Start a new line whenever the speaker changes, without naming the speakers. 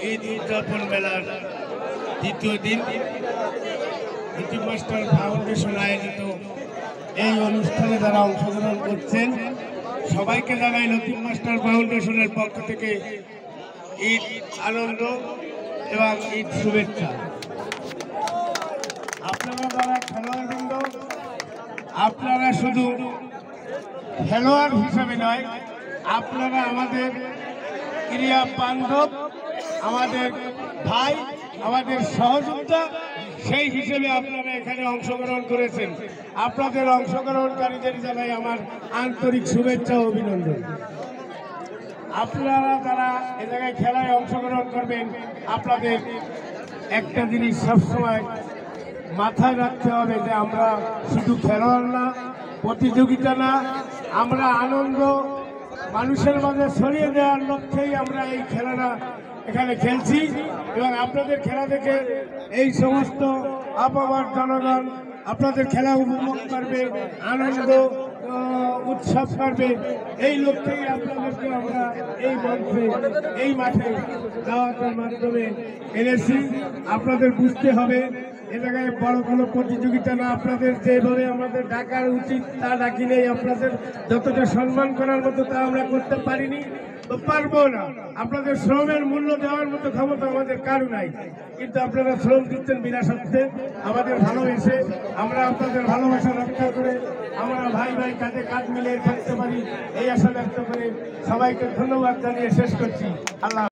ঈদ উদযাপন মেলার দ্বিতীয় দিন লতিফ মাস্টার ফাউন্ডেশন আয়োজিত এই অনুষ্ঠানে যারা অংশগ্রহণ করছেন সবাইকে জানাই লতিফ মাস্টার ফাউন্ডেশনের পক্ষ থেকে ঈদ আনন্দ এবং ঈদ শুভেচ্ছা। আপনারা যারা খেলোয়াড়বৃন্দ, আপনারা শুধু খেলোয়াড় হিসেবে নয়, আপনারা আমাদের ক্রীড়া বান্ধব, আমাদের ভাই, আমাদের সহযোগিতা, সেই হিসেবে আপনারা এখানে অংশগ্রহণ করেছেন। আপনাদের অংশগ্রহণকারীদের জানাই আমার আন্তরিক শুভেচ্ছা ও অভিনন্দন। আপনারা যারা এ জায়গায় খেলায় অংশগ্রহণ করবেন, আপনাদের একটা জিনিস সবসময় মাথায় রাখতে হবে যে আমরা শুধু খেলোয়াড় না, প্রতিযোগিতা না, আমরা আনন্দ মানুষের মাঝে ছড়িয়ে দেওয়ার লক্ষ্যেই আমরা এই খেলাটা এখানে খেলছি। এবং আপনাদের খেলা দেখে এই সমস্ত আপামার জনগণ আপনাদের খেলা উপভোগ করবে, আনন্দ উৎসব করবে, এই লক্ষ্যেই আপনাদেরকে আমরা এই মঞ্চে, এই মাঠে দাওয়াতের মাধ্যমে এনেছি। আপনাদের বুঝতে হবে এ জায়গায় বড় কোনো প্রতিযোগিতা না, আপনাদের যেভাবে আমাদের ডাকার উচিত তা ডাকি নেই, আপনাদের যতটা সম্মান করার মতো তা আমরা করতে পারিনি, পারবো না। আপনাদের শ্রমের মূল্য দেওয়ার মতো ক্ষমতা আমাদের কারো নাই, কিন্তু আপনারা শ্রম দিচ্ছেন বিনা স্বার্থে আমাদের ভালোবেসে। আমরা আপনাদের ভালোবাসা রক্ষা করে আমরা ভাই ভাই কাঁধে কাঁধ মিলিয়ে থাকতে পারি এই আশা ব্যক্ত করে সবাইকে ধন্যবাদ জানিয়ে শেষ করছি। আল্লাহ।